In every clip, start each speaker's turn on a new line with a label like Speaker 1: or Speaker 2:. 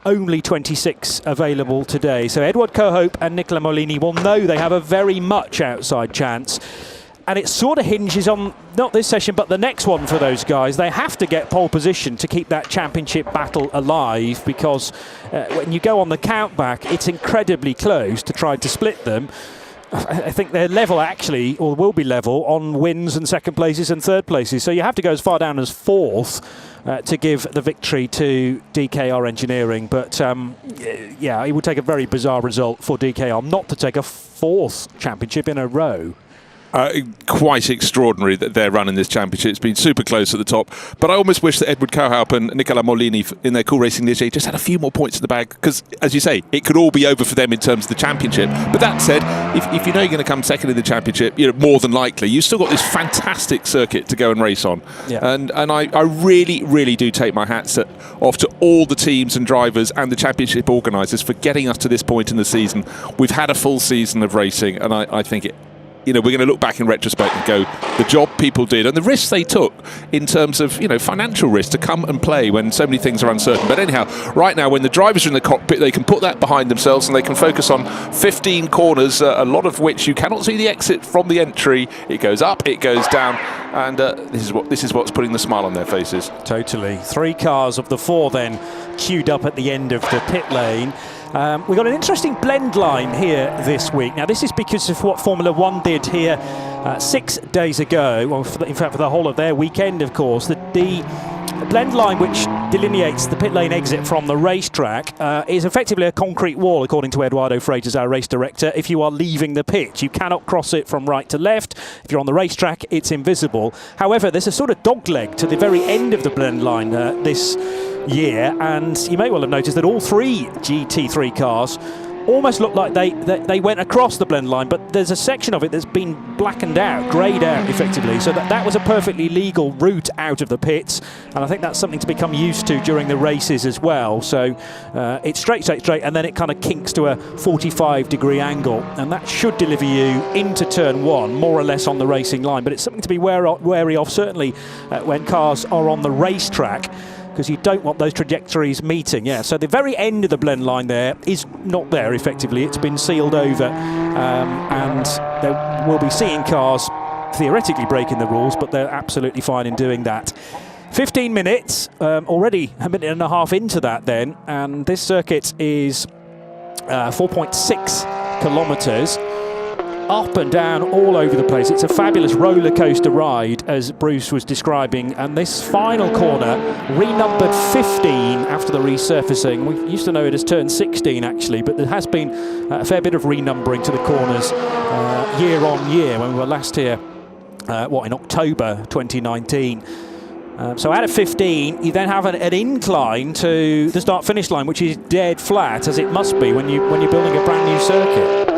Speaker 1: only 26 available today. So Edward Kohope and Nicola Mellini will know they have a very much outside chance. And it sort of hinges on, not this session, but the next one for those guys. They have to get pole position to keep that championship battle alive, because when you go on the count back, it's incredibly close to try to split them. I think they're level actually, or will be level, on wins and second places and third places. So you have to go as far down as fourth to give the victory to DKR Engineering. But yeah, it would take a very bizarre result for DKR not to take a fourth championship in a row.
Speaker 2: Quite extraordinary that they're running this championship. It's been super close at the top, but I almost wish that Edward Kohope and Nicola Mellini in their Cool Racing Ligier just had a few more points in the bag, because, as you say, it could all be over for them in terms of the championship. But that said, if you know you're going to come second in the championship, you know, more than likely, you've still got this fantastic circuit to go and race on. Yeah. And I really, really do take my hats off to all the teams and drivers and the championship organisers for getting us to this point in the season. We've had a full season of racing, and I think we're going to look back in retrospect and go, the job people did and the risks they took in terms of, financial risk to come and play when so many things are uncertain. But anyhow, right now, when the drivers are in the cockpit, they can put that behind themselves and they can focus on 15 corners, a lot of which you cannot see the exit from the entry. It goes up, it goes down, and this is what's putting the smile on their faces.
Speaker 1: Totally. 3 cars of the 4 then queued up at the end of the pit lane. We've got an interesting blend line here this week. Now, this is because of what Formula One did here 6 days ago, well, in fact, for the whole of their weekend, of course. The blend line, which delineates the pit lane exit from the racetrack, is effectively a concrete wall, according to Eduardo Freitas, our race director. If you are leaving the pit, you cannot cross it from right to left. If you're on the racetrack, it's invisible. However, there's a sort of dogleg to the very end of the blend line this year, and you may well have noticed that all 3 GT3 cars almost look like they went across the blend line, but there's a section of it that's been blackened out, greyed out effectively, so that was a perfectly legal route out of the pits, and I think that's something to become used to during the races as well. So it's straight, and then it kind of kinks to a 45-degree angle, and that should deliver you into turn 1, more or less on the racing line, but it's something to be wary of, certainly when cars are on the racetrack, because you don't want those trajectories meeting. Yeah, so the very end of the blend line there is not there effectively. It's been sealed over, and they will be seeing cars theoretically breaking the rules, but they're absolutely fine in doing that. 15 minutes, already a minute and a half into that then, and this circuit is 4.6 kilometres. Up and down all over the place. It's a fabulous roller coaster ride, as Bruce was describing, and this final corner, renumbered 15 after the resurfacing. We used to know it as turn 16 actually, but there has been a fair bit of renumbering to the corners year on year when we were last here, in October 2019. So out of 15, you then have an incline to the start-finish line, which is dead flat, as it must be when you're building a brand new circuit.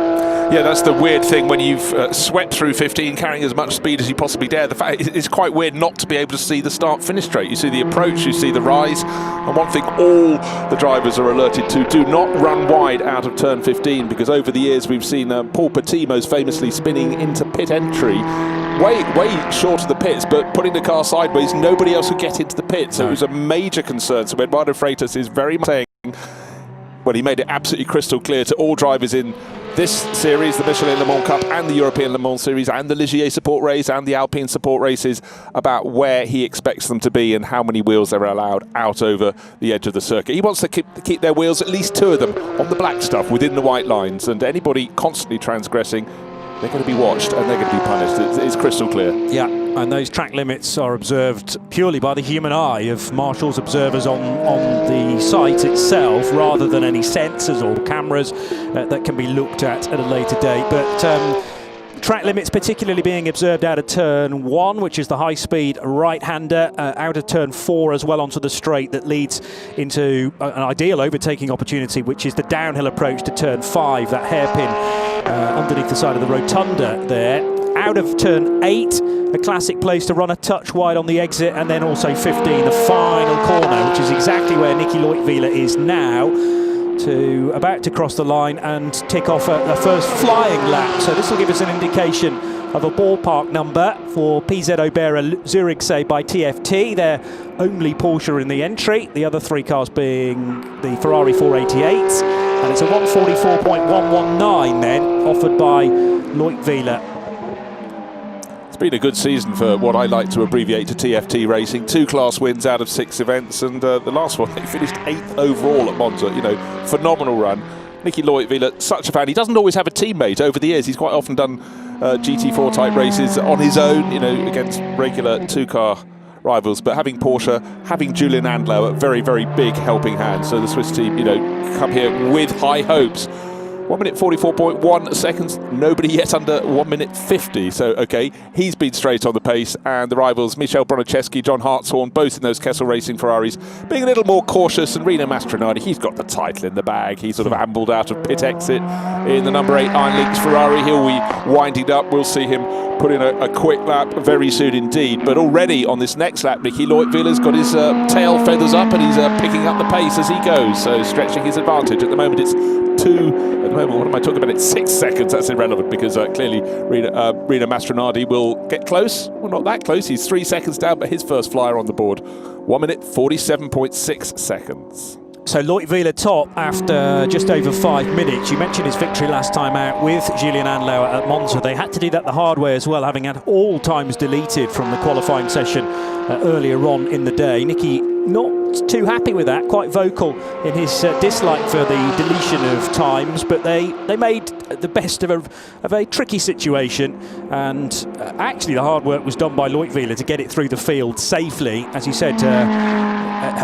Speaker 2: Yeah, that's the weird thing when you've swept through 15, carrying as much speed as you possibly dare. The fact it's quite weird not to be able to see the start-finish straight. You see the approach, you see the rise, and one thing all the drivers are alerted to: do not run wide out of turn 15, because over the years we've seen Paul Portimão famously spinning into pit entry, way short of the pits, but putting the car sideways. Nobody else could get into the pit, so it was a major concern. So Eduardo Freitas is very much saying, well, he made it absolutely crystal clear to all drivers in this series, the Michelin Le Mans Cup and the European Le Mans Series and the Ligier support race and the Alpine support races, about where he expects them to be and how many wheels they're allowed out over the edge of the circuit. He wants to keep their wheels, at least 2 of them, on the black stuff within the white lines, and anybody constantly transgressing, they're going to be watched and they're going to be punished. It's crystal clear. Yeah,
Speaker 1: and those track limits are observed purely by the human eye of Marshall's observers on the site itself, rather than any sensors or cameras that can be looked at a later date. But track limits particularly being observed out of turn 1, which is the high-speed right-hander, out of turn 4 as well onto the straight that leads into an ideal overtaking opportunity, which is the downhill approach to turn 5, that hairpin underneath the side of the rotunda there. Out of turn 8, a classic place to run a touch wide on the exit, and then also 15, the final corner, which is exactly where Nicky Leutwiler is now, about to cross the line and tick off a first flying lap. So this will give us an indication of a ballpark number for PZ Oberer Zürichsee by TFT, their only Porsche in the entry, the other three cars being the Ferrari 488, and it's a 144.119 then, offered by Leutwiler.
Speaker 2: It's been a good season for what I like to abbreviate to TFT Racing. 2 class wins out of 6 events, and the last one, they finished 8th overall at Monza. You know, phenomenal run. Nicky Leutwiler, such a fan. He doesn't always have a teammate over the years. He's quite often done GT4 type races on his own, you know, against regular 2-car rivals. But having Porsche, having Julian Andlauer, very, very big helping hand. So the Swiss team, you know, come here with high hopes. 1 minute 44.1 seconds, nobody yet under 1 minute 50. So, okay, he's been straight on the pace. And the rivals, Michel Bronicheski, John Hartshorn, both in those Kessel Racing Ferraris, being a little more cautious. And Rino Mastronardi, he's got the title in the bag. He sort of ambled out of pit exit in the number 8 Iron Lynx Ferrari. He'll be winding up. We'll see him put in a quick lap very soon indeed. But already on this next lap, Nicky Leutwiler's got his tail feathers up and he's picking up the pace as he goes. So stretching his advantage. At the moment, it's 2. At the moment, what am I talking about? It's 6 seconds. That's irrelevant because clearly Rino Mastronardi will get close. Well, not that close. He's 3 seconds down, but his first flyer on the board. 1 minute 47.6 seconds.
Speaker 1: So Leutwiler top after just over 5 minutes. You mentioned his victory last time out with Julian Andlauer at Monza. They had to do that the hard way as well, having had all times deleted from the qualifying session earlier on in the day. Nicky not too happy with that, quite vocal in his dislike for the deletion of times, but they made the best of a tricky situation, and actually the hard work was done by Leutwiler to get it through the field safely. As you said,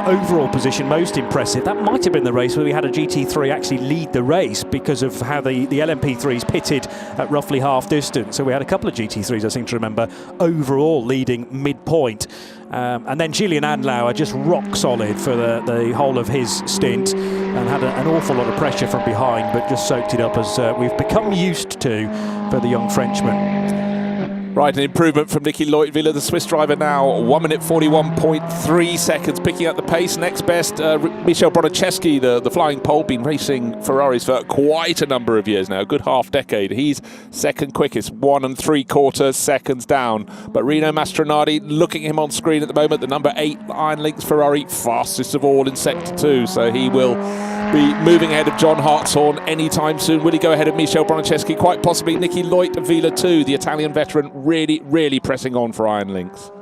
Speaker 1: overall position most impressive. That might have been the race where we had a GT3 actually lead the race because of how the LMP3s pitted at roughly half distance. So we had a couple of GT3s, I seem to remember, overall leading midpoint. And then Julian Andlauer just rock solid for the whole of his stint and had an awful lot of pressure from behind, but just soaked it up as we've become used to for the young Frenchman.
Speaker 2: Right, an improvement from Nicky Leutwiler, the Swiss driver now, 1 minute 41.3 seconds, picking up the pace. Next best, Michel Bronicheski, the flying pole, been racing Ferraris for quite a number of years now, a good half decade. He's second quickest, 1 3/4 seconds down. But Rino Mastronardi, looking at him on screen at the moment, the number 8 Iron Lynx Ferrari, fastest of all in Sector 2, so he will be moving ahead of John Hartshorn anytime soon. Will he go ahead of Michel Bronicheski? Quite possibly. Nicky Leutwiler too, the Italian veteran, really, really pressing on for Iron Lynx.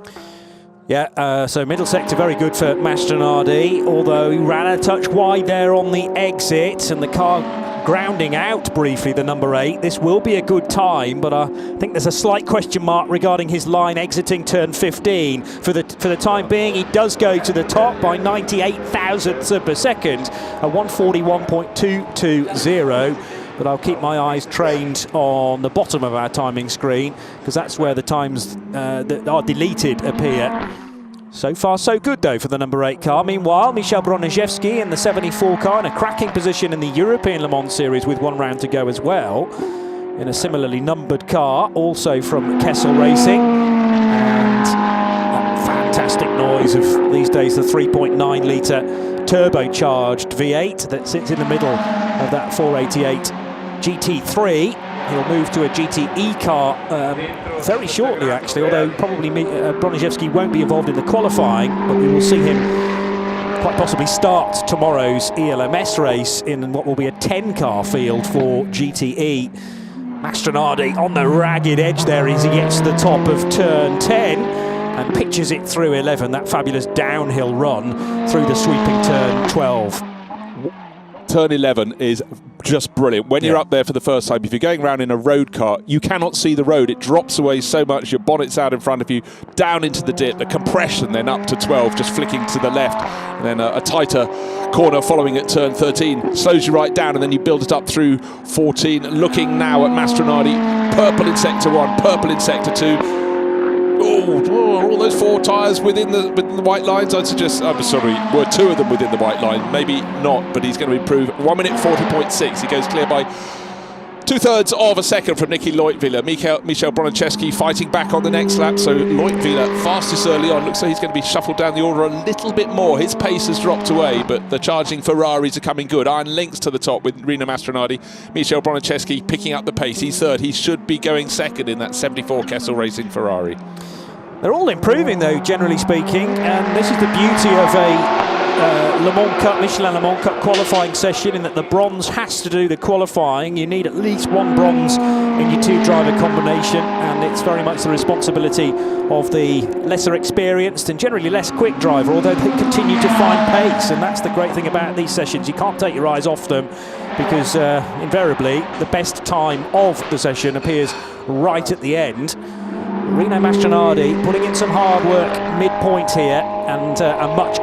Speaker 1: Yeah, so middle sector very good for Mastronardi, although he ran a touch wide there on the exit and the car grounding out briefly, the number 8. This will be a good time, but I think there's a slight question mark regarding his line exiting turn 15. For the time being, he does go to the top by 98 thousandths of a second, a 141.220. But I'll keep my eyes trained on the bottom of our timing screen because that's where the times that are deleted appear. So far, so good, though, for the number 8 car. Meanwhile, Michel Bronicheski in the 74 car in a cracking position in the European Le Mans Series with 1 round to go as well. In a similarly numbered car, also from Kessel Racing. And that fantastic noise of, these days, the 3.9-litre turbocharged V8 that sits in the middle of that 488 GT3. He'll move to a GTE car very shortly, actually, although probably Bronicheski won't be involved in the qualifying, but we will see him quite possibly start tomorrow's ELMS race in what will be a 10-car field for GTE. Mastronardi on the ragged edge there as he gets to the top of turn 10 and pitches it through 11, that fabulous downhill run through the sweeping turn 12.
Speaker 2: Turn 11 is just brilliant. When you're up there for the first time, if you're going around in a road car, you cannot see the road. It drops away so much. Your bonnet's out in front of you, down into the dip, the compression, then up to 12, just flicking to the left. And then a tighter corner following at turn 13. Slows you right down, and then you build it up through 14. Looking now at Mastronardi. Purple in Sector 1, purple in Sector 2. Oh, all those 4 tyres within the white lines. I'd suggest, I'm sorry, were 2 of them within the white line. Maybe not, but he's going to improve. 1 minute 40.6. He goes clear by 2/3 of a second from Nicky Leutwiler. Michel Bronicheski fighting back on the next lap. So Leutwiler fastest early on. Looks like he's going to be shuffled down the order a little bit more. His pace has dropped away, but the charging Ferraris are coming good. Iron Links to the top with Rino Mastronardi. Michel Bronicheski picking up the pace. He's third. He should be going second in that 74 Kessel Racing Ferrari.
Speaker 1: They're all improving, though, generally speaking, and this is the beauty of a Le Mans Cup, Michelin Le Mans Cup qualifying session, in that the bronze has to do the qualifying. You need at least one bronze in your two-driver combination, and it's very much the responsibility of the lesser experienced and generally less quick driver, although they continue to find pace, and that's the great thing about these sessions. You can't take your eyes off them, because invariably the best time of the session appears right at the end. Rino Mastronardi putting in some hard work midpoint here, and a much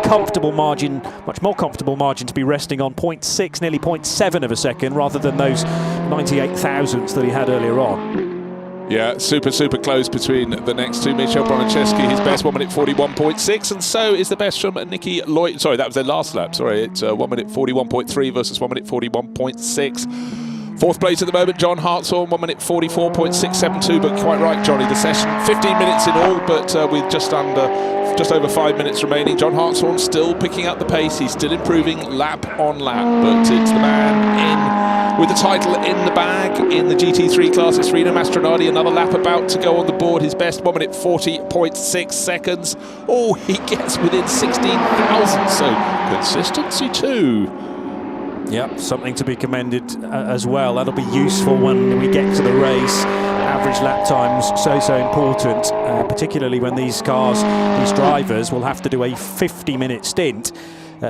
Speaker 1: more comfortable margin to be resting on. 0.6, nearly 0.7 of a second, rather than those 98 thousandths that he had earlier on.
Speaker 2: Yeah, super close between the next two. Michel Bronicheski, his best 1 minute 41.6, and so is the best from Nicky Leutwiler. Sorry, that was their last lap. Sorry, it's 1 minute 41.3 versus 1 minute 41.6. Fourth place at the moment, John Hartshorn, 1 minute 44.672, but quite right, Johnny, the session 15 minutes in all, but with just over 5 minutes remaining. John Hartshorn still picking up the pace. He's still improving lap on lap, but it's the man in with the title in the bag in the GT3 class. It's Rino Mastronardi, another lap about to go on the board. His best 1 minute 40.6 seconds. Oh, he gets within 16 thousandths, so consistency too.
Speaker 1: Yep, something to be commended as well. That'll be useful when we get to the race. Average lap times so important, particularly when these drivers will have to do a 50-minute stint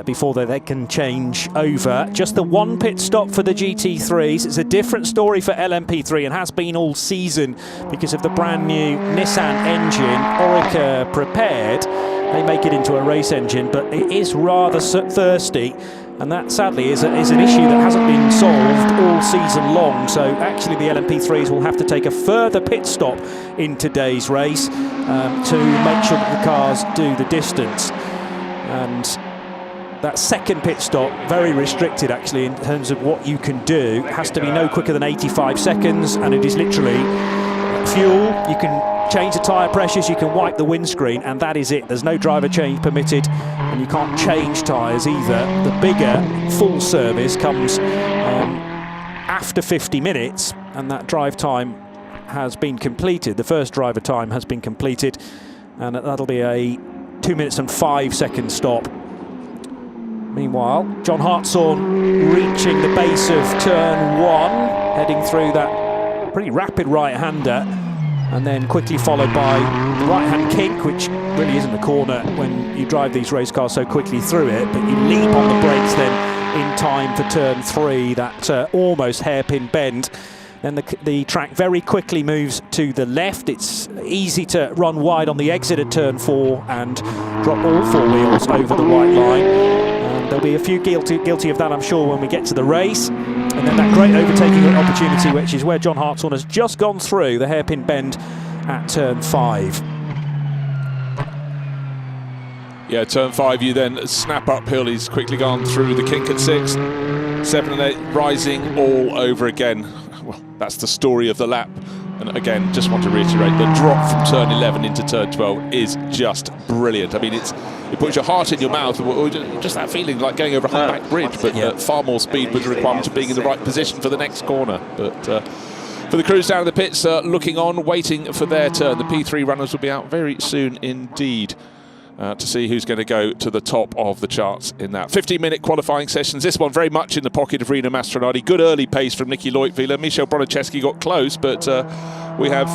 Speaker 1: before they can change over. Just the one pit stop for the GT3s. It's a different story for LMP3 and has been all season because of the brand new Nissan engine Oreca prepared. They make it into a race engine, but it is rather thirsty. And that, sadly, is an issue that hasn't been solved all season long. So actually the LMP3s will have to take a further pit stop in today's race to make sure that the cars do the distance. And that second pit stop, very restricted actually in terms of what you can do. It has to be no quicker than 85 seconds, and it is literally fuel. You can change the tyre pressures, you can wipe the windscreen, and that is it. There's no driver change permitted, and you can't change tyres either. The bigger full service comes after 50 minutes, and that drive time has been completed. The first driver time has been completed, and that'll be a 2 minutes and 5 second stop. Meanwhile, John Hartshorn reaching the base of turn 1, heading through that pretty rapid right-hander, and then quickly followed by the right-hand kink, which really isn't a corner when you drive these race cars so quickly through it, but you leap on the brakes then in time for turn 3, that almost hairpin bend. Then the track very quickly moves to the left. It's easy to run wide on the exit at turn 4 and drop all 4 wheels over the white line. There'll be a few guilty of that, I'm sure, when we get to the race. And then that great overtaking opportunity, which is where John Hartshorn has just gone through the hairpin bend at turn 5.
Speaker 2: Yeah, turn 5, you then snap uphill. He's quickly gone through the kink at 6, 7 and 8, rising all over again. Well, that's the story of the lap. And again, just want to reiterate, the drop from turn 11 into turn 12 is just brilliant. I mean, it puts your heart in your mouth, or just that feeling like going over a humpback bridge, but far more speed with the requirement of being in the right position for the next corner. But for the crews down in the pits, looking on, waiting for their turn. The P3 runners will be out very soon indeed. To see who's going to go to the top of the charts in that 15-minute qualifying sessions. This one very much in the pocket of Rino Mastronardi. Good early pace from Nicky Leutwiler. Michel Bronicheski got close, but we have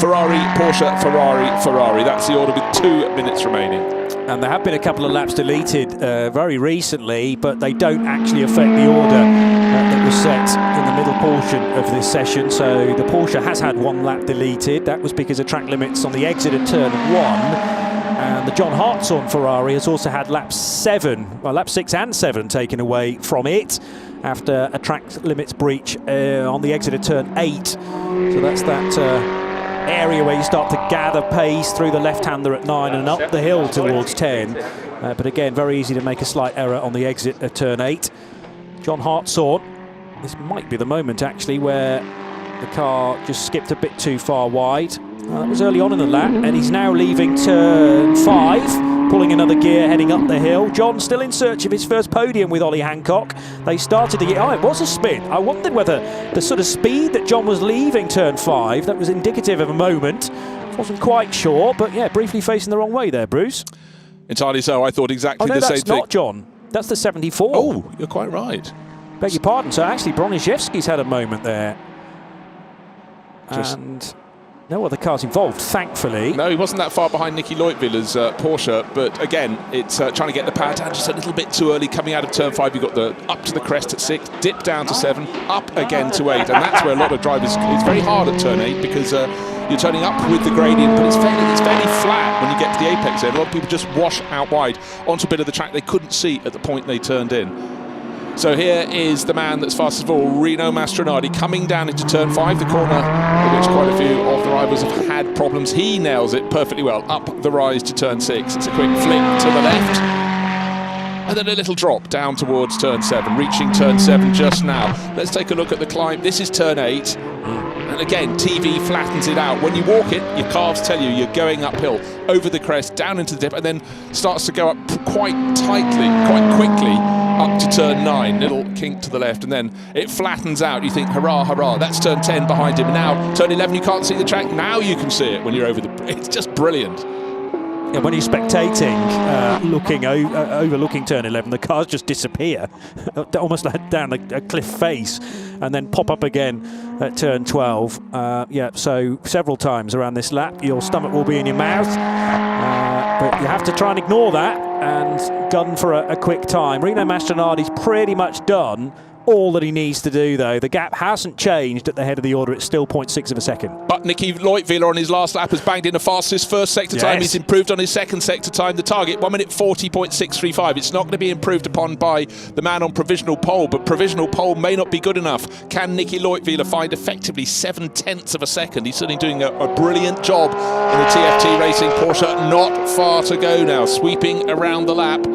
Speaker 2: Ferrari, Porsche, Ferrari. That's the order with 2 minutes remaining.
Speaker 1: And there have been a couple of laps deleted very recently, but they don't actually affect the order that was set in the middle portion of this session. So the Porsche has had 1 lap deleted. That was because of track limits on the exit at turn 1. And the John Hartshorn Ferrari has also had lap 6 and 7 taken away from it after a track limits breach on the exit of turn 8. So that's that area where you start to gather pace through the left-hander at 9 and up the hill towards 10. But again, very easy to make a slight error on the exit at turn 8. John Hartshorn, this might be the moment actually where The car just skipped a bit too far wide. That was early on in the lap, and he's now leaving turn 5, pulling another gear, heading up the hill. John still in search of his first podium with Ollie Hancock. They started the year. Oh, it was a spin. I wondered whether the sort of speed that John was leaving turn 5, that was indicative of a moment. Wasn't quite sure, but yeah, briefly facing the wrong way there, Bruce.
Speaker 2: Entirely so. I thought exactly the same thing.
Speaker 1: That's not John. That's the 74.
Speaker 2: Oh, you're quite right.
Speaker 1: Beg your pardon. So actually, Broniszewski's had a moment there. And no other cars involved, thankfully.
Speaker 2: No, he wasn't that far behind Nicky Leutwiler's Porsche, but again, it's trying to get the power down just a little bit too early. Coming out of turn 5, you've got the up to the crest at 6, dip down to 7, up again to 8, and that's where a lot of drivers, it's very hard at turn 8 because you're turning up with the gradient, but it's fairly flat when you get to the apex there. A lot of people just wash out wide onto a bit of the track they couldn't see at the point they turned in. So here is the man that's fastest of all, Rino Mastronardi, coming down into turn 5, the corner in which quite a few of the rivals have had problems. He nails it perfectly well, up the rise to turn 6. It's a quick flick to the left, and then a little drop down towards turn 7, reaching turn 7 just now. Let's take a look at the climb. This is turn 8. And again, TV flattens it out. When you walk it, your calves tell you you're going uphill, over the crest, down into the dip, and then starts to go up quite tightly, quite quickly, up to turn 9. Little kink to the left, and then it flattens out. You think, hurrah, hurrah. That's turn 10 behind him. Now, turn 11, you can't see the track. Now you can see it when you're over the... It's just brilliant.
Speaker 1: And when you're spectating, overlooking turn 11, the cars just disappear, almost like down a cliff face, and then pop up again at turn 12. Yeah, so several times around this lap, your stomach will be in your mouth, but you have to try and ignore that and gun for a quick time. Rino Mastronardi's pretty much done all that he needs to do, though. The gap hasn't changed at the head of the order. It's still 0.6 of a second.
Speaker 2: But Nicky Leutwiler on his last lap has banged in the fastest first sector time. He's improved on his second sector time. The target, 1 minute 40.635. It's not going to be improved upon by the man on provisional pole, but provisional pole may not be good enough. Can Nicky Leutwiler find effectively 7/10 of a second? He's certainly doing a brilliant job in the TFT Racing Porsche. Not far to go now, sweeping around the lap.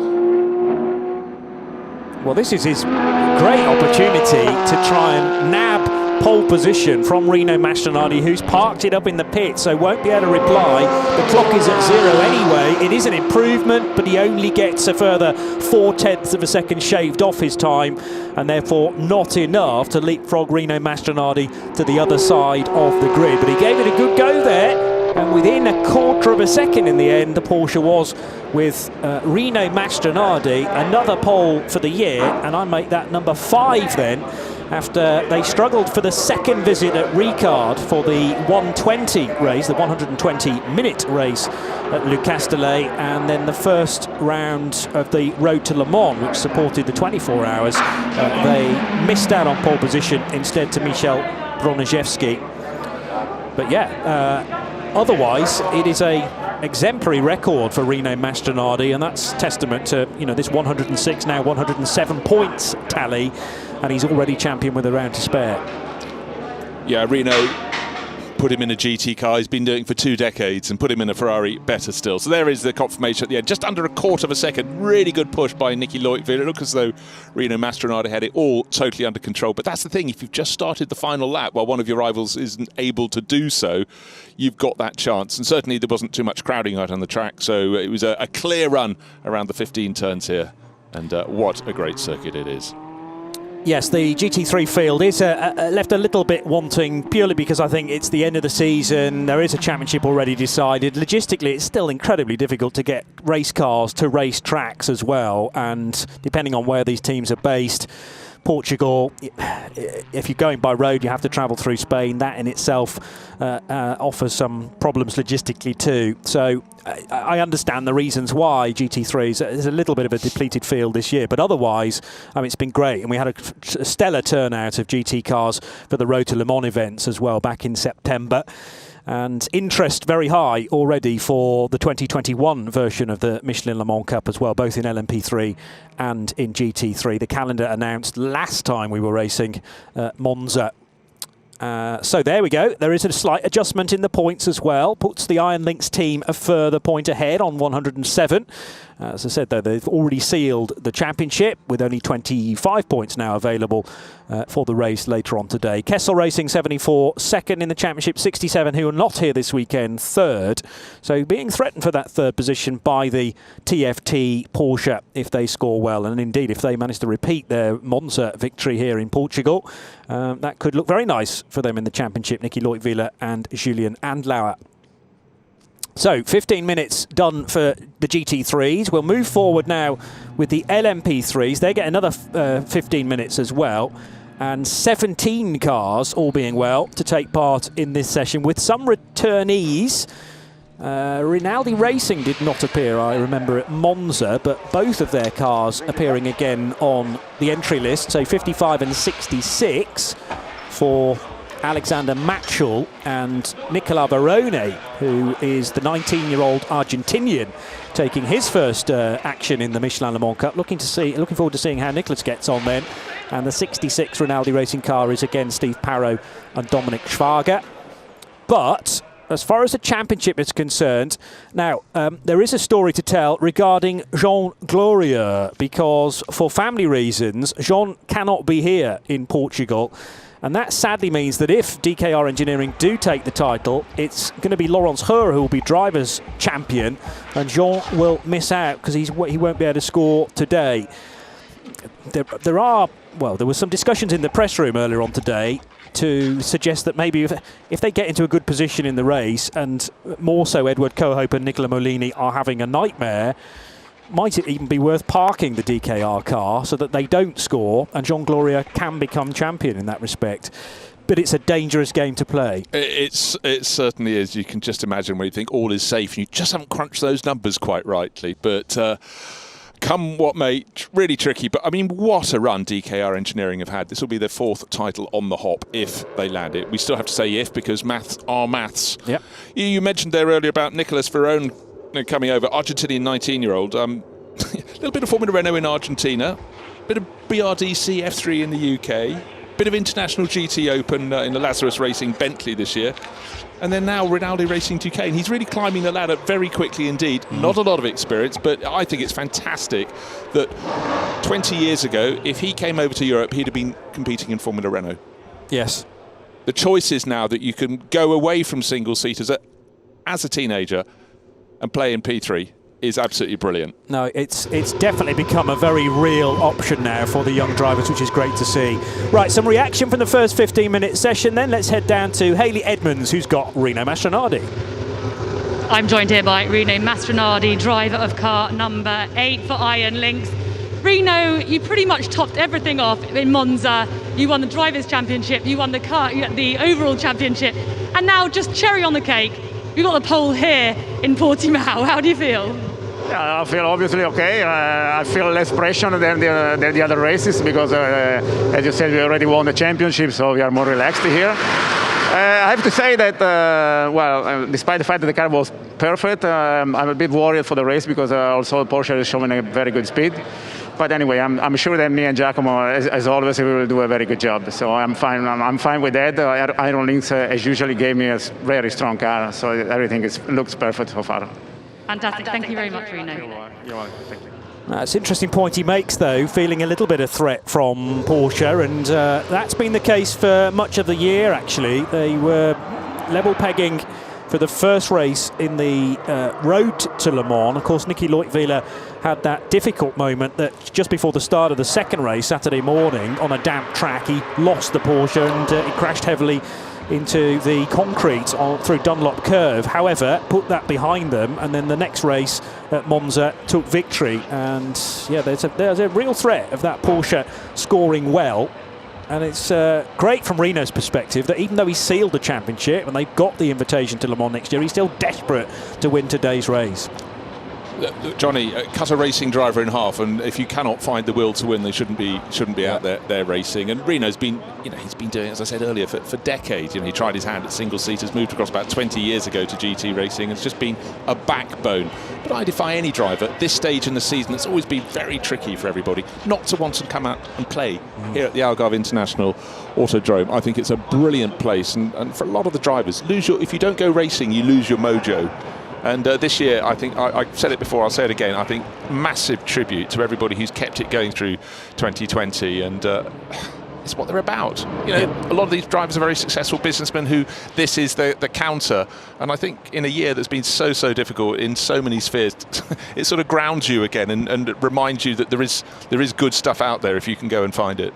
Speaker 1: Well, this is his great opportunity to try and nab pole position from Rino Mastronardi, who's parked it up in the pit, so won't be able to reply. The clock is at 0 anyway. It is an improvement, but he only gets a further 0.4 of a second shaved off his time, and therefore not enough to leapfrog Rino Mastronardi to the other side of the grid. But he gave it a good go there. And within 1/4 of a second in the end, the Porsche was with Rino Mastronardi, another pole for the year, and I make that number 5 then, after they struggled for the second visit at Ricard for the 120 race, the 120-minute race at Le Castellet, and then the first round of the Road to Le Mans, which supported the 24 hours. They missed out on pole position instead to Michel Broniszewski. But yeah, otherwise, it is a exemplary record for Rino Mastronardi, and that's testament to, you know, this 106, now 107 points tally, and he's already champion with a round to spare.
Speaker 2: Yeah, Rino, put him in a GT car. He's been doing it for 2 decades, and put him in a Ferrari, better still. So there is the confirmation at the end. Just under 1/4 of a second. Really good push by Nicky Leutwiler. It looked as though Rino Mastronardi had it all totally under control. But that's the thing. If you've just started the final lap while one of your rivals isn't able to do so, you've got that chance. And certainly there wasn't too much crowding out on the track. So it was a clear run around the 15 turns here. And what a great circuit it is.
Speaker 1: Yes, the GT3 field is left a little bit wanting, purely because I think it's the end of the season. There is a championship already decided. Logistically, it's still incredibly difficult to get race cars to race tracks as well. And depending on where these teams are based, Portugal, if you're going by road, you have to travel through Spain. That in itself offers some problems logistically too. So I understand the reasons why GT3 is a little bit of a depleted field this year, but otherwise, I mean, it's been great. And we had a stellar turnout of GT cars for the Road to Le Mans events as well back in September. And interest very high already for the 2021 version of the Michelin Le Mans Cup as well, both in LMP3 and in GT3. The calendar announced last time we were racing Monza So there we go. There is a slight adjustment in the points as well. Puts the Iron Lynx team a further point ahead on 107. As I said, though, they've already sealed the championship with only 25 points now available for the race later on today. Kessel Racing 74, second in the championship, 67, who are not here this weekend, third. So being threatened for that third position by the TFT Porsche if they score well. And indeed, if they manage to repeat their Monza victory here in Portugal, that could look very nice for them in the championship. Nicky Leutwiler and Julian Andlauer. So 15 minutes done for the GT3s. We'll move forward now with the LMP3s. They get another 15 minutes as well. And 17 cars, all being well, to take part in this session with some returnees. Rinaldi Racing did not appear, I remember, at Monza, but both of their cars appearing again on the entry list. So 55 and 66 for Alexander Matschel and Nicola Barone, who is the 19-year-old Argentinian, taking his first action in the Michelin Le Mans Cup. Looking forward to seeing how Nicolas gets on then. And the 66 Rinaldi Racing car is again Steve Parrow and Dominic Schwager. But as far as the championship is concerned, now there is a story to tell regarding Jean Glorieux, because for family reasons, Jean cannot be here in Portugal. And that sadly means that if DKR Engineering do take the title, it's going to be Laurence Heur who will be driver's champion, and Jean will miss out because he won't be able to score today. There were some discussions in the press room earlier on today to suggest that maybe if they get into a good position in the race, and more so Edward Cohope and Nicola Mellini are having a nightmare, might it even be worth parking the DKR car so that they don't score and Jean Glorieux can become champion in that respect? But it's a dangerous game to play.
Speaker 2: It certainly is. You can just imagine when you think all is safe and you just haven't crunched those numbers quite rightly. But come what may, really tricky. But I mean, what a run DKR Engineering have had. This will be their fourth title on the hop if they land it. We still have to say if, because maths are maths. Yep. You mentioned there earlier about Nicolas Verone coming over, Argentinian 19-year-old. A little bit of Formula Renault in Argentina, bit of BRDC F3 in the UK, bit of International GT Open in the Lazarus Racing Bentley this year, and then now Rinaldi Racing 2K, and he's really climbing the ladder very quickly indeed. Not a lot of experience, but I think it's fantastic that 20 years ago, if he came over to Europe, he'd have been competing in Formula Renault.
Speaker 1: Yes.
Speaker 2: The choice is now that you can go away from single-seaters as a teenager and play in P3 is absolutely brilliant. No,
Speaker 1: it's definitely become a very real option now for the young drivers, which is great to see. Right, some reaction from the first 15-minute session then. Let's head down to Hayley Edmonds, who's got Rino Mastronardi.
Speaker 3: I'm joined here by Rino Mastronardi, driver of car number 8 for Iron Lynx. Rino, you pretty much topped everything off in Monza. You won the Drivers' Championship, you won the overall championship, and now just cherry on the cake, you got the pole here in Portimão. How do you feel?
Speaker 4: Yeah, I feel obviously okay. I feel less pressure than the other races because, as you said, we already won the championship, so we are more relaxed here. I have to say that, despite the fact that the car was perfect, I'm a bit worried for the race because also Porsche is showing a very good speed. But anyway, I'm sure that me and Giacomo, as always, we will do a very good job. So I'm fine. I'm fine with that. Iron Lynx, as usually, gave me a very strong car, so everything looks perfect so far.
Speaker 3: Fantastic. Thank you very much, Rino.
Speaker 4: You're welcome. Thank you.
Speaker 1: That's an interesting point he makes, though, feeling a little bit of threat from Porsche, and that's been the case for much of the year, actually. They were level pegging for the first race in the road to Le Mans. Of course, Nicky Leutwiler had that difficult moment that just before the start of the second race, Saturday morning, on a damp track, he lost the Porsche and he crashed heavily into the concrete through Dunlop Curve. However, put that behind them, and then the next race at Monza took victory. And yeah, there's a real threat of that Porsche scoring well. And it's great from Rino's perspective that even though he sealed the championship and they've got the invitation to Le Mans next year, he's still desperate to win today's race.
Speaker 2: Johnny, cut a racing driver in half, and if you cannot find the will to win, they shouldn't be out there racing. And Reno's been, he's been doing it, as I said earlier, for decades. He tried his hand at single seaters, moved across about 20 years ago to GT racing. It's just been a backbone. But I defy any driver at this stage in the season. It's always been very tricky for everybody not to want to come out and play here at the Algarve International Autodrome. I think it's a brilliant place, and for a lot of the drivers, if you don't go racing, you lose your mojo. And this year, I think, I said it before, I'll say it again, I think massive tribute to everybody who's kept it going through 2020, and it's what they're about. A lot of these drivers are very successful businessmen who this is the counter, and I think in a year that's been so difficult in so many spheres, it sort of grounds you again and reminds you that there is good stuff out there if you can go and find it.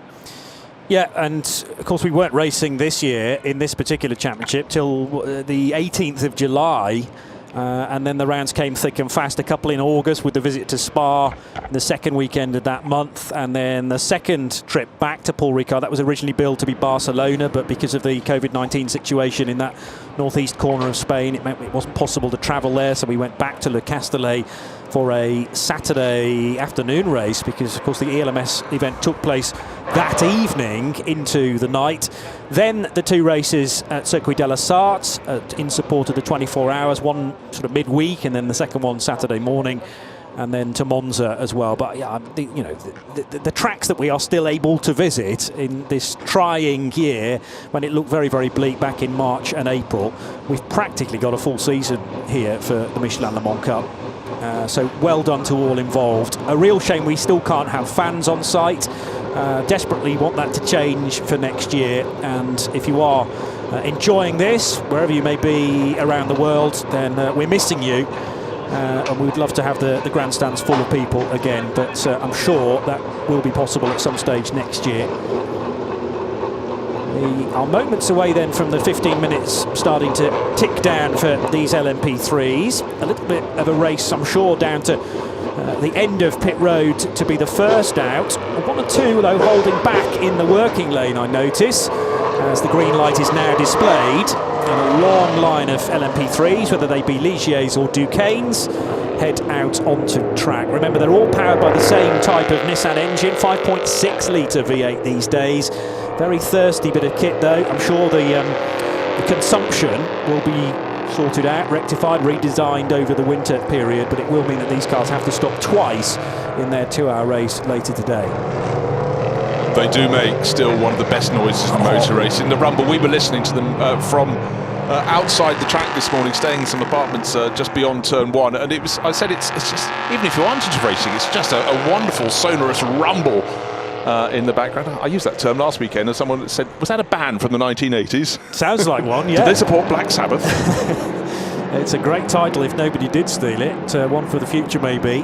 Speaker 1: Yeah, and of course we weren't racing this year in this particular championship till the 18th of July. And then the rounds came thick and fast, a couple in August with the visit to Spa, the second weekend of that month, and then the second trip back to Paul Ricard. That was originally billed to be Barcelona, but because of the COVID-19 situation in that northeast corner of Spain, it meant it wasn't possible to travel there, so we went back to Le Castellet for a Saturday afternoon race, because of course the ELMS event took place that evening into the night. Then the two races at Circuit de la Sarthe in support of the 24 hours, one sort of midweek and then the second one Saturday morning, and then to Monza as well. But yeah, the tracks that we are still able to visit in this trying year, when it looked very bleak back in March and April, we've practically got a full season here for the Michelin Le Mans Cup. So well done to all involved. A real shame we still can't have fans on site. Desperately want that to change for next year, and if you are enjoying this wherever you may be around the world, then we're missing you, and we'd love to have the grandstands full of people again, but I'm sure that will be possible at some stage next year. We are moments away then from the 15 minutes starting to tick down for these LMP3s. A little bit of a race, I'm sure, down to the end of pit road to be the first out. One or two, though, holding back in the working lane, I notice, as the green light is now displayed. And a long line of LMP3s, whether they be Ligiers or Duquesnes, head out onto track. Remember, they're all powered by the same type of Nissan engine, 5.6 litre V8 these days. Very thirsty bit of kit, though. I'm sure the consumption will be sorted out, rectified, redesigned over the winter period, but it will mean that these cars have to stop twice in their 2-hour race later today.
Speaker 2: They do make still one of the best noises in motor racing. The rumble, we were listening to them from outside the track this morning, staying in some apartments just beyond turn one, and it was, I said, it's just, even if you aren't into racing, it's just a wonderful sonorous rumble in the background. I used that term last weekend, and someone said, was that a band from the 1980s?
Speaker 1: Sounds like one, yeah.
Speaker 2: Did they support Black Sabbath?
Speaker 1: It's a great title if nobody did steal it. One for the future, maybe.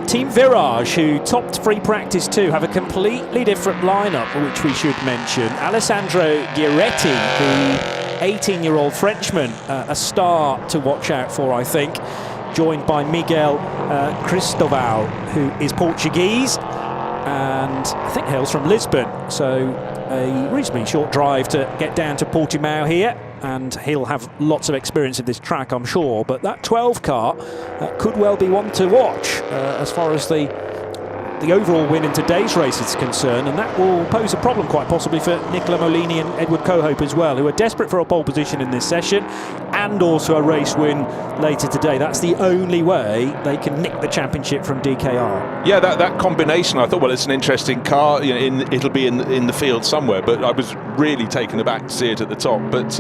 Speaker 1: Team Virage, who topped free practice 2, have a completely different lineup, which we should mention. Alessandro Giretti, the 18-year-old Frenchman, a star to watch out for, I think, joined by Miguel Cristoval, who is Portuguese and I think hails from Lisbon. So a reasonably short drive to get down to Portimão here, and he'll have lots of experience of this track, I'm sure. But that 12 car could well be one to watch as far as the overall win in today's race is concerned, and that will pose a problem quite possibly for Nicola Mellini and Edward Cohope as well, who are desperate for a pole position in this session and also a race win later today. That's the only way they can nick the championship from DKR. Yeah,
Speaker 2: that combination, I thought, well, it's an interesting car. It'll be in the field somewhere, but I was really taken aback to see it at the top. But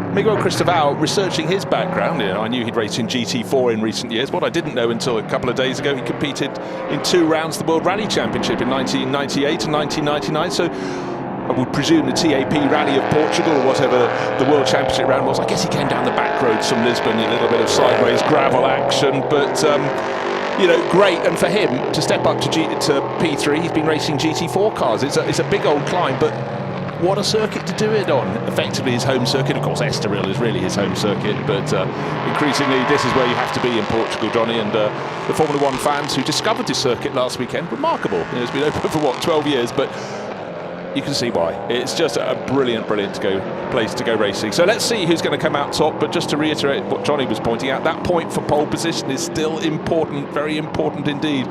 Speaker 2: Miguel Cristoval, researching his background, I knew he'd raced in GT4 in recent years. What I didn't know until a couple of days ago, he competed in 2 rounds of the World Rally Championship in 1998 and 1999. So I would presume the TAP Rally of Portugal, or whatever the World Championship round was. I guess he came down the back roads from Lisbon, a little bit of sideways gravel action, but great. And for him to step up to P3, he's been racing GT4 cars. It's a big old climb, but what a circuit to do it on. Effectively his home circuit. Of course, Estoril is really his home circuit, but increasingly this is where you have to be in Portugal, Johnny. And the Formula One fans who discovered this circuit last weekend, remarkable. It's been open for 12 years, but you can see why. It's just a brilliant place to go racing. So let's see who's going to come out top. But just to reiterate what Johnny was pointing out, that point for pole position is still important, very important indeed,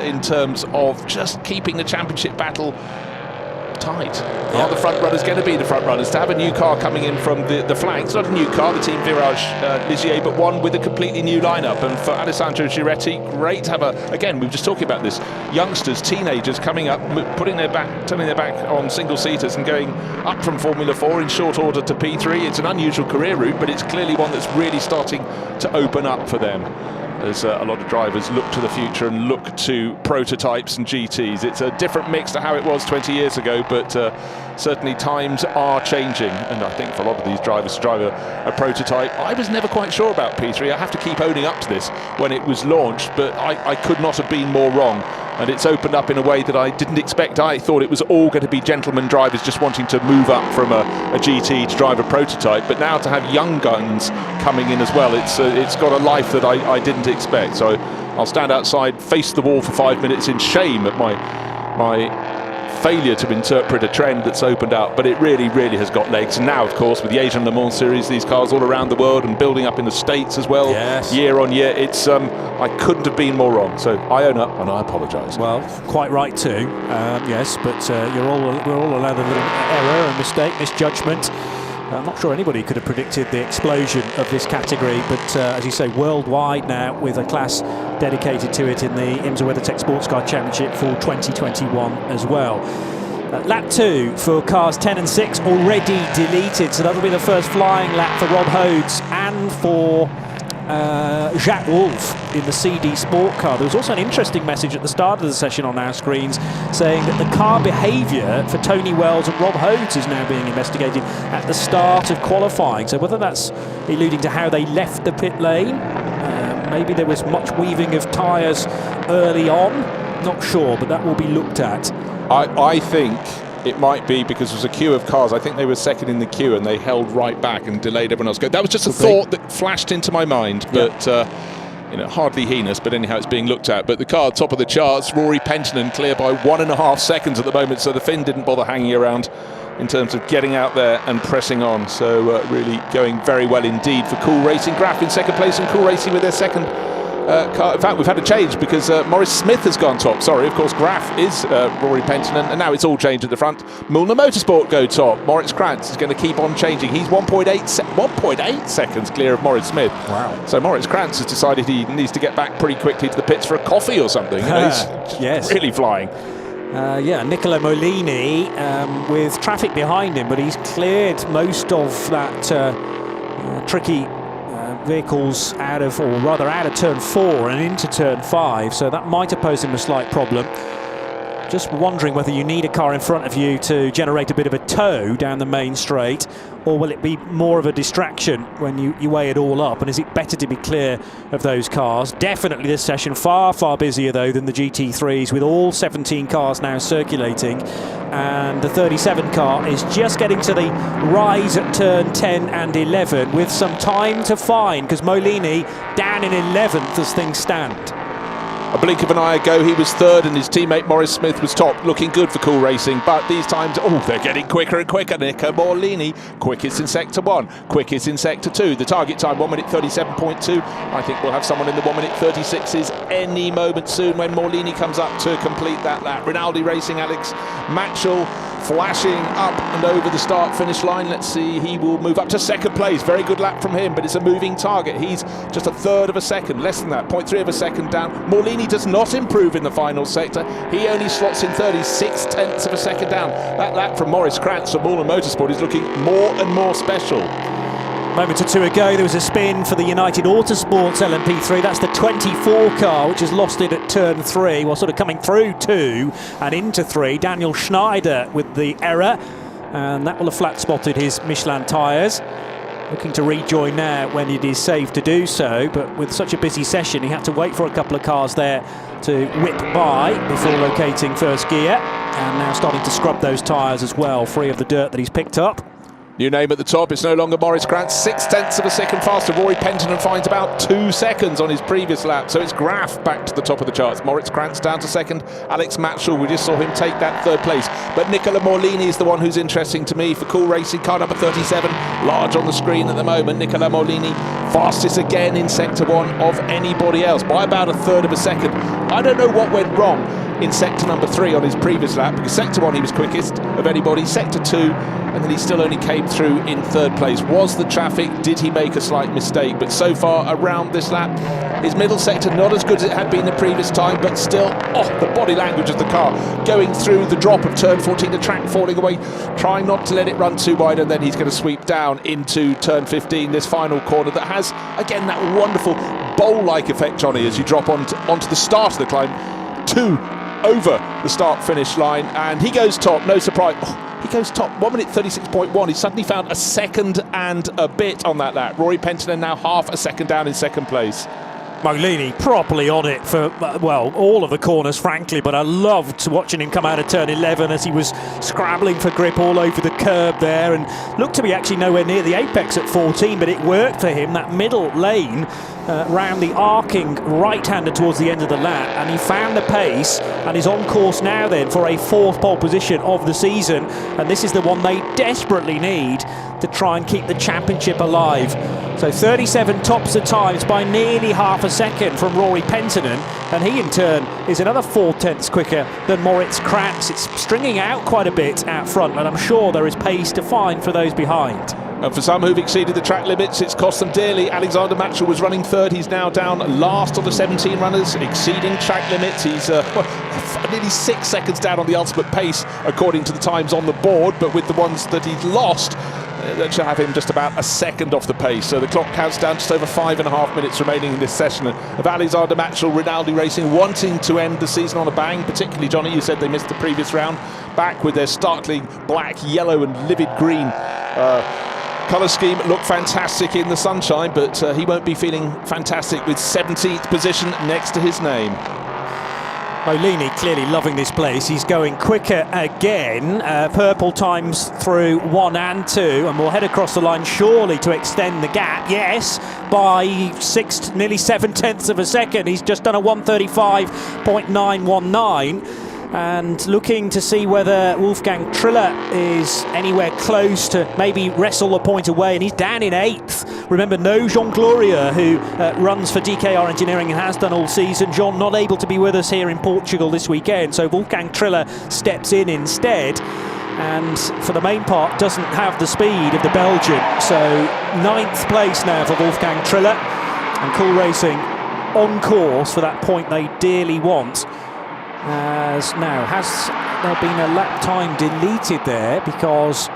Speaker 2: in terms of just keeping the championship battle tight. Are the front runners going to be the front runners? To have a new car coming in from the flanks, not a new car, the Team Virage Ligier, but one with a completely new lineup. And for Alessandro Giretti, great to have again, we were just talking about this, youngsters, teenagers coming up, turning their back on single seaters and going up from Formula 4 in short order to P3. It's an unusual career route, but it's clearly one that's really starting to open up for them, as a lot of drivers look to the future and look to prototypes and GTs. It's a different mix to how it was 20 years ago, but certainly times are changing, and I think for a lot of these drivers to drive a prototype, I was never quite sure about P3. I have to keep owning up to this when it was launched, but I could not have been more wrong. And it's opened up in a way that I didn't expect. I thought it was all going to be gentlemen drivers just wanting to move up from a GT to drive a prototype, but now to have young guns coming in as well, it's got a life that I didn't expect. So I'll stand outside, face the wall for 5 minutes in shame at my failure to interpret a trend that's opened up, but it really has got legs. And now, of course, with the Asian Le Mans series, these cars all around the world and building up in the States as well, yes, year on year, it's I couldn't have been more wrong. So I own up and I apologise.
Speaker 1: Well, quite right too. Yes, but we're all allowed a little error, a mistake, misjudgment. I'm not sure anybody could have predicted the explosion of this category, but as you say, worldwide now, with a class dedicated to it in the IMSA WeatherTech Sports Car Championship for 2021 as well. Lap 2 for cars 10 and 6 already deleted, so that'll be the first flying lap for Rob Hodes and for Jacques Wolf in the CD Sport car. There was also an interesting message at the start of the session on our screens saying that the car behaviour for Tony Wells and Rob Hodes is now being investigated at the start of qualifying. So whether that's alluding to how they left the pit lane, maybe there was much weaving of tyres early on, not sure, but that will be looked at.
Speaker 2: I think it might be because there was a queue of cars. I think they were second in the queue and they held right back and delayed everyone else. That was just a thought that flashed into my mind, but hardly heinous, but anyhow, it's being looked at. But the car top of the charts, Rory Penttinen, clear by 1.5 seconds at the moment, so the Finn didn't bother hanging around in terms of getting out there and pressing on. So really going very well indeed for Cool Racing. Graf in second place and Cool Racing with their second car. In fact, we've had a change because Maurice Smith has gone top. Sorry, of course, Graf is Rory Penttinen, and now it's all changed at the front. Mühlner Motorsport go top. Moritz Krantz is going to keep on changing. He's 1.8 seconds clear of Maurice Smith. Wow. So Moritz Krantz has decided he needs to get back pretty quickly to the pits for a coffee or something. He's really flying.
Speaker 1: Nicola Mellini with traffic behind him, but he's cleared most of that tricky vehicles out of turn 4 and into turn 5, so that might have posed him a slight problem. Just wondering whether you need a car in front of you to generate a bit of a tow down the main straight, or will it be more of a distraction when you weigh it all up, and is it better to be clear of those cars? Definitely this session far busier though than the GT3s, with all 17 cars now circulating, and the 37 car is just getting to the rise at turn 10 and 11 with some time to find, because Mellini down in 11th as things stand.
Speaker 2: A blink of an eye ago, he was third and his teammate Maurice Smith was top, looking good for Cool Racing. But these times, they're getting quicker and quicker. Nico Mellini, quickest in Sector 1, quickest in Sector 2. The target time, 1 minute 37.2. I think we'll have someone in the 1 minute 36s any moment soon when Mellini comes up to complete that lap. Rinaldi Racing, Alex Matchell flashing up and over the start-finish line. Let's see, he will move up to second place. Very good lap from him, but it's a moving target. He's just a third of a second, less than that, 0.3 of a second down. Mellini does not improve in the final sector. He only slots in 36 tenths of a second down. That lap from Maurice Krantz from Mühlner Motorsport is looking more and more special.
Speaker 1: Moment or two ago, there was a spin for the United Autosports LMP3. That's the 24 car, which has lost it at turn 3, while sort of coming through 2 and into 3. Daniel Schneider with the error, and that will have flat spotted his Michelin tyres. Looking to rejoin now when it is safe to do so, but with such a busy session, he had to wait for a couple of cars there to whip by before locating first gear, and now starting to scrub those tyres as well, free of the dirt that he's picked up.
Speaker 2: New name at the top, it's no longer Maurice Krantz, 0.6 of a second faster. Rory Penttinen finds about 2 seconds on his previous lap, so it's Graf back to the top of the charts. Maurice Krantz down to second, Alex Matchell, we just saw him take that 3rd place. But Nicola Morlini is the one who's interesting to me for Cool Racing, car number 37, large on the screen at the moment. Nicola Morlini, fastest again in Sector 1 of anybody else, by about 1/3 of a second. I don't know what went wrong in sector number 3 on his previous lap, because sector 1 he was quickest of anybody, sector 2, and then he still only came through in 3rd place. Was the traffic? Did he make a slight mistake? But so far around this lap, his middle sector not as good as it had been the previous time, but still, the body language of the car, going through the drop of turn 14, the track falling away, trying not to let it run too wide, and then he's going to sweep down into turn 15, this final corner that has, again, that wonderful bowl-like effect, Johnny, as you drop onto the start of the climb, 2 over the start-finish line, and he goes top, no surprise. He goes top, 1 minute 36.1. He suddenly found a second and a bit on that lap. Rory Penttinen now half a second down in 2nd place.
Speaker 1: Mellini properly on it for, well, all of the corners, frankly, but I loved watching him come out of turn 11 as he was scrabbling for grip all over the curb there, and looked to be actually nowhere near the apex at 14, but it worked for him, that middle lane round the arcing right-hander towards the end of the lap, and he found the pace and is on course now then for a 4th pole position of the season, and this is the one they desperately need to try and keep the championship alive. So 37 tops the times by nearly half a second from Rory Penttinen, and he in turn is another 4/10 quicker than Maurice Krantz. It's stringing out quite a bit out front, and I'm sure there is pace to find for those behind.
Speaker 2: And for some who've exceeded the track limits, it's cost them dearly. Alexander Matchell was running 3rd. He's now down last of the 17 runners, exceeding track limits. He's nearly 6 seconds down on the ultimate pace, according to the times on the board. But with the ones that he's lost, that should have him just about a second off the pace. So the clock counts down just over 5.5 minutes remaining in this session of Alexander Matchell. Rinaldi Racing wanting to end the season on a bang, particularly, Johnny, you said they missed the previous round, back with their startling black, yellow and livid green colour scheme. Looked fantastic in the sunshine, but he won't be feeling fantastic with 17th position next to his name.
Speaker 1: Mellini clearly loving this place. He's going quicker again. Purple times through 1 and 2, and we'll head across the line surely to extend the gap. Yes, by nearly 7/10 of a second. He's just done a 1:35.919. And looking to see whether Wolfgang Triller is anywhere close to maybe wrestle a point away, and he's down in 8th. Remember, no Jean Gloria, who runs for DKR Engineering and has done all season. Jean not able to be with us here in Portugal this weekend, so Wolfgang Triller steps in instead, and for the main part doesn't have the speed of the Belgian. So 9th place now for Wolfgang Triller, and Cool Racing on course for that point they dearly want. As now, has there been a lap time deleted there? Because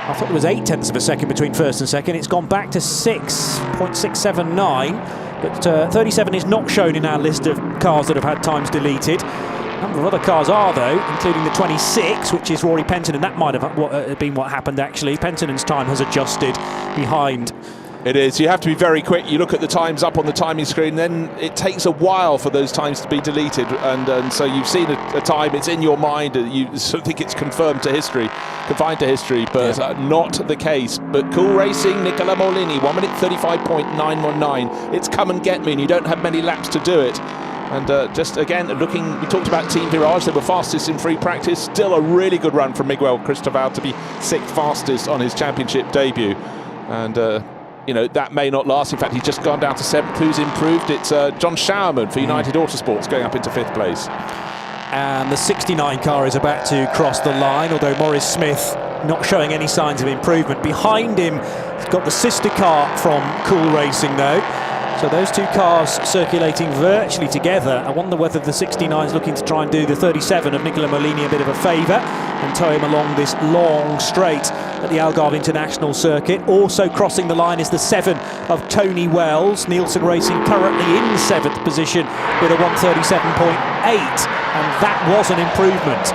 Speaker 1: I thought there was 0.8 of a second between 1st and 2nd. It's gone back to 6.679, but 37 is not shown in our list of cars that have had times deleted. A number of other cars are, though, including the 26, which is Rory Penttinen. That might have been what happened, actually. Pentinen's time has adjusted behind.
Speaker 2: It is. You have to be very quick. You look at the times up on the timing screen, then it takes a while for those times to be deleted, and so you've seen a time, it's in your mind, you sort of think it's confined to history, but not the case. But Cool Racing, Nicola Morlini, 1 minute 35.919. It's come and get me, and you don't have many laps to do it. And just again, looking, we talked about Team Virage, they were fastest in free practice. Still a really good run from Miguel Cristobal to be 6th fastest on his championship debut. And you know, that may not last. In fact, he's just gone down to 7th. Who's improved? It's John Showerman for United Autosports going up into 5th place.
Speaker 1: And the 69 car is about to cross the line, although Maurice Smith not showing any signs of improvement. Behind him, he's got the sister car from Cool Racing, though. So those two cars circulating virtually together. I wonder whether the 69 is looking to try and do the 37 of Nicola Mellini a bit of a favour and tow him along this long straight at the Algarve International Circuit. Also crossing the line is the 7 of Tony Wells. Nielsen Racing currently in 7th position with a 1:37.8, and that was an improvement.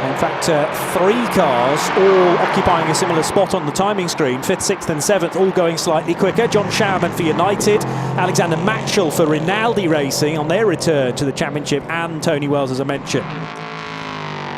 Speaker 1: In fact, 3 cars all occupying a similar spot on the timing screen. 5th, 6th and 7th all going slightly quicker. John Showerman for United, Alexander Matchell for Rinaldi Racing on their return to the championship, and Tony Wells, as I mentioned.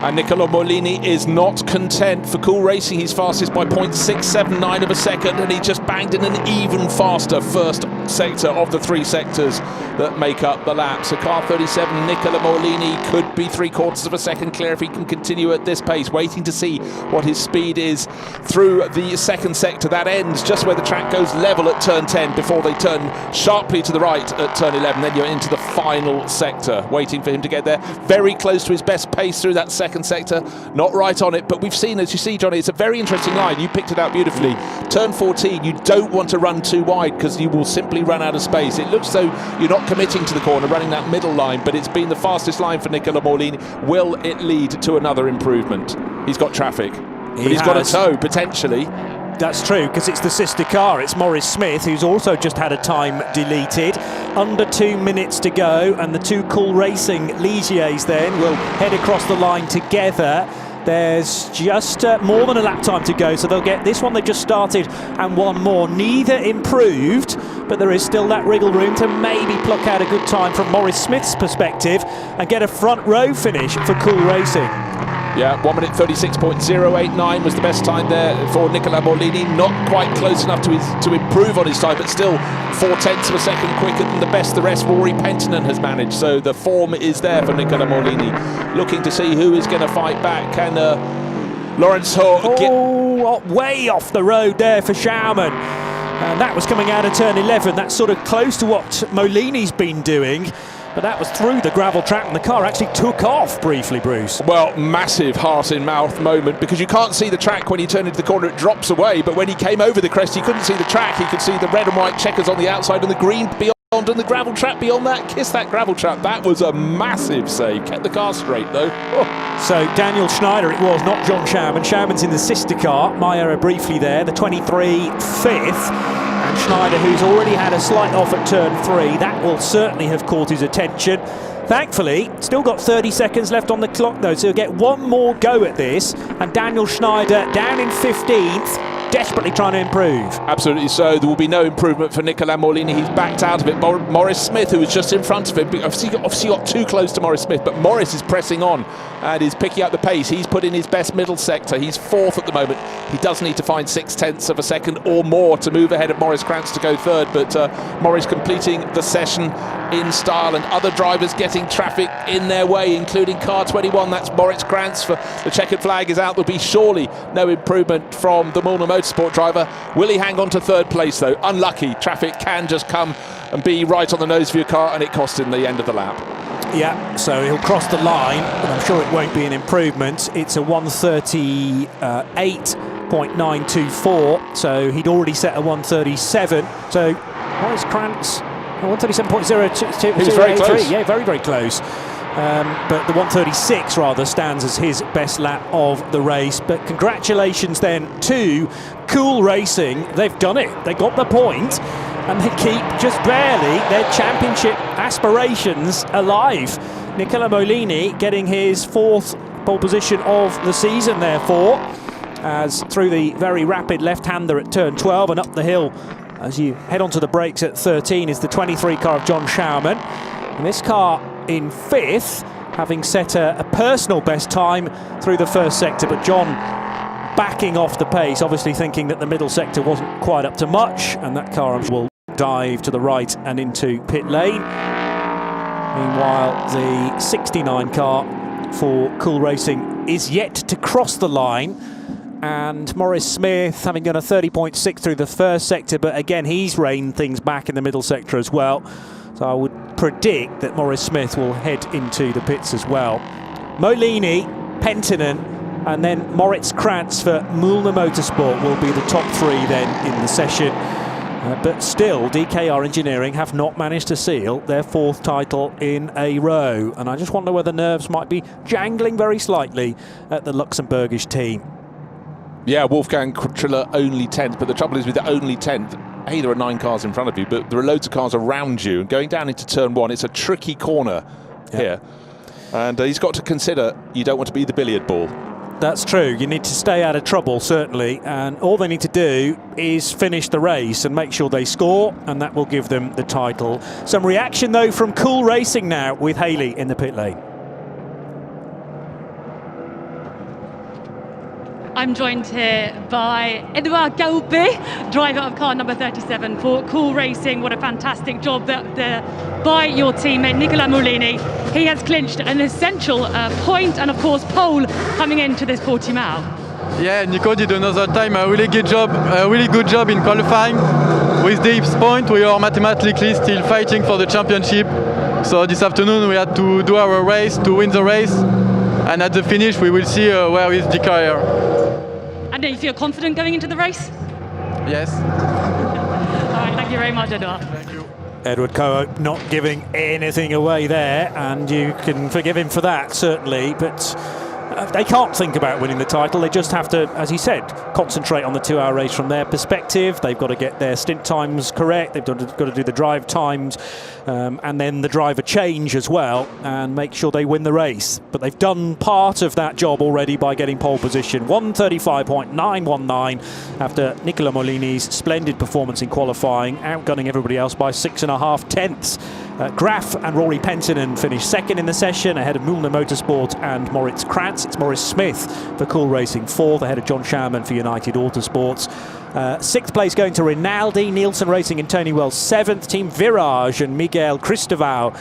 Speaker 2: And Nicola Mellini is not content. For Cool Racing, he's fastest by 0.679 of a second, and he just banged in an even faster first sector of the 3 sectors that make up the lap. So car 37, Nicola Mellini, could be 3/4 of a second clear if he can continue at this pace. Waiting to see what his speed is through the second sector. That ends just where the track goes level at turn 10 before they turn sharply to the right at turn 11. Then you're into the final sector. Waiting for him to get there. Very close to his best pace through that second sector, not right on it, but we've seen, as you see, Johnny, it's a very interesting line. You picked it out beautifully. Turn 14, you don't want to run too wide because you will simply run out of space. It looks though you're not committing to the corner, running that middle line, but it's been the fastest line for Nicola Mellini. Will it lead to another improvement? He's got traffic, but he's got a tow potentially.
Speaker 1: That's true, because it's the sister car. It's Maurice Smith, who's also just had a time deleted. Under 2 minutes to go, and the 2 Cool Racing Ligiers then will head across the line together. There's just more than a lap time to go, so they'll get this one they just started and one more. Neither improved, but there is still that wriggle room to maybe pluck out a good time from Maurice Smith's perspective and get a front row finish for Cool Racing.
Speaker 2: Yeah, 1 minute 36.089 was the best time there for Nicola Mellini. Not quite close enough to improve on his time, but still 0.4 of a second quicker than the best the rest Rory Penttinen has managed. So the form is there for Nicola Mellini. Looking to see who is going to fight back. Can Lawrence Ho get
Speaker 1: way off the road there for Schaumann. And that was coming out of turn 11. That's sort of close to what Mellini's been doing. But that was through the gravel track, and the car actually took off briefly, Bruce.
Speaker 2: Well, massive heart-in-mouth moment, because you can't see the track when you turn into the corner, it drops away. But when he came over the crest, he couldn't see the track. He could see the red and white checkers on the outside and the green beyond, and the gravel trap beyond that. Kiss that gravel trap. That was a massive save. Kept the car straight, though. Oh.
Speaker 1: So Daniel Schneider it was, not John Schaumann. Schaumann's in the sister car. My error briefly there. The 23 fifth. And Schneider, who's already had a slight off at turn 3, that will certainly have caught his attention. Thankfully, still got 30 seconds left on the clock though, so he'll get one more go at this. And Daniel Schneider down in 15th, desperately trying to improve.
Speaker 2: Absolutely so. There will be no improvement for Nicola Mellini. He's backed out of it. Maurice Smith, who was just in front of him, obviously got too close to Maurice Smith, but Maurice is pressing on and is picking up the pace. He's put in his best middle sector. He's 4th at the moment. He does need to find 0.6 of a second or more to move ahead of Maurice Krantz to go 3rd, but Maurice completing the session in style, and other drivers getting traffic in their way, including car 21. That's Maurice Krantz. For the checkered flag is out. There'll be surely no improvement from the Mühlner Motorsport driver. Will he hang on to 3rd place though? Unlucky. Traffic can just come and be right on the nose of your car, and it cost him the end of the lap.
Speaker 1: Yeah, so he'll cross the line, but I'm sure it won't be an improvement. It's a 138.924, so he'd already set a 137. So Maurice Krantz, 137.023.
Speaker 2: He was very close.
Speaker 1: Yeah, very, very close. But the 136 rather stands as his best lap of the race. But congratulations then to Cool Racing. They've done it. They got the point, and they keep just barely their championship aspirations alive. Nicola Mellini getting his 4th pole position of the season, therefore, as through the very rapid left-hander at turn 12 and up the hill as you head onto the brakes at 13 is the 23 car of John Schaumann. And this car in 5th, having set a personal best time through the first sector, but John backing off the pace, obviously thinking that the middle sector wasn't quite up to much, and that car will dive to the right and into pit lane. Meanwhile, the 69 car for Cool Racing is yet to cross the line, and Maurice Smith having done a 30.6 through the first sector, but again he's reined things back in the middle sector as well. So I would predict that Maurice Smith will head into the pits as well. Mellini, Penttinen, and then Moritz Krantz for Mühlner Motorsport will be the top 3 then in the session. But still, DKR Engineering have not managed to seal their 4th title in a row. And I just wonder whether nerves might be jangling very slightly at the Luxembourgish team.
Speaker 2: Yeah, Wolfgang Triller only 10th, but the trouble is with the only 10th, hey, there are 9 cars in front of you, but there are loads of cars around you. And going down into turn 1, it's a tricky corner here. And he's got to consider you don't want to be the billiard ball.
Speaker 1: That's true. You need to stay out of trouble, certainly. And all they need to do is finish the race and make sure they score, and that will give them the title. Some reaction, though, from Cool Racing now with Haley in the pit lane.
Speaker 3: I'm joined here by Edouard Gaupe, driver of car number 37 for Cool Racing. What a fantastic job by your teammate Nicola Mellini. He has clinched an essential point and of course pole coming into this Portimão.
Speaker 5: Yeah, Nico did another time a really good job in qualifying. With the point, we are mathematically still fighting for the championship. So this afternoon we had to do our race to win the race, and at the finish we will see where is the car.
Speaker 3: And do you feel confident going into the race?
Speaker 5: Yes.
Speaker 3: All right, thank you very much, Edouard.
Speaker 5: Thank you.
Speaker 1: Edward Coe not giving anything away there, and you can forgive him for that, certainly, but they can't think about winning the title. They just have to, as he said, concentrate on the 2-hour race from their perspective. They've got to get their stint times correct. They've got to do the drive times and then the driver change as well, and make sure they win the race. But they've done part of that job already by getting pole position. 1:35.919 after Nicola Mellini's splendid performance in qualifying, outgunning everybody else by 6.5 tenths. Graf and Rory Penttinen finished second in the session, ahead of Mühlner Motorsport and Moritz Kratz. It's Maurice Smith for Cool Racing fourth, ahead of John Sharman for United Autosports. Sixth place going to Rinaldi, Nielsen Racing and Tony Wells seventh. Team Virage and Miguel Cristobal,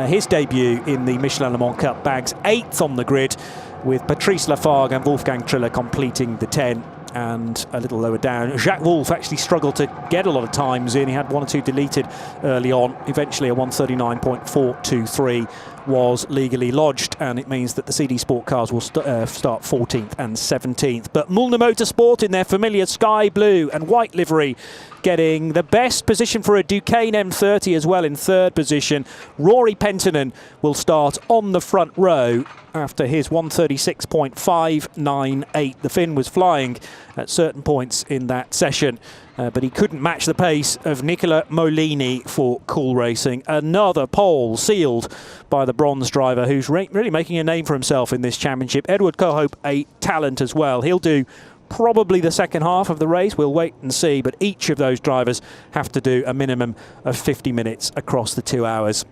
Speaker 1: his debut in the Michelin Le Mans Cup, bags eighth on the grid, with Patrice Lafargue and Wolfgang Triller completing the 10. And a little lower down, Jacques Wolf actually struggled to get a lot of times in. He had one or two deleted early on. Eventually a 1:39.423 was legally lodged, and it means that the CD Sport cars will start 14th and 17th. But Mühlner Motorsport in their familiar sky blue and white livery, getting the best position for a Duqueine M30 as well in third position. Rory Penttinen will start on the front row after his 1:36.598. The Finn was flying at certain points in that session, but he couldn't match the pace of Nicola Mellini for Cool Racing. Another pole sealed by the bronze driver, who's really making a name for himself in this championship. Edward Cohope, a talent as well. He'll do probably the second half of the race. We'll wait and see, but each of those drivers have to do a minimum of 50 minutes across the 2 hours.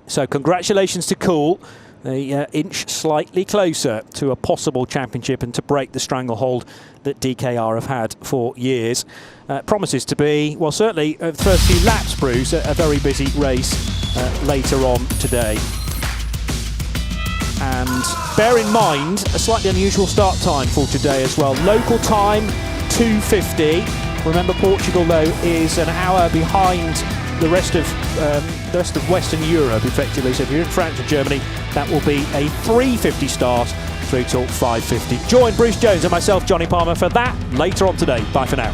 Speaker 1: So congratulations to Cool. They inch slightly closer to a possible championship and to break the stranglehold that DKR have had for years. Promises to be, well, certainly the first few laps, Bruce, a very busy race later on today. And bear in mind a slightly unusual start time for today as well. Local time 2:50. Remember, Portugal though is an hour behind the rest of Western Europe, effectively. So if you're in France or Germany, that will be a 3:50 start through till 5:50. Join Bruce Jones and myself, Johnny Palmer, for that later on today. Bye for now.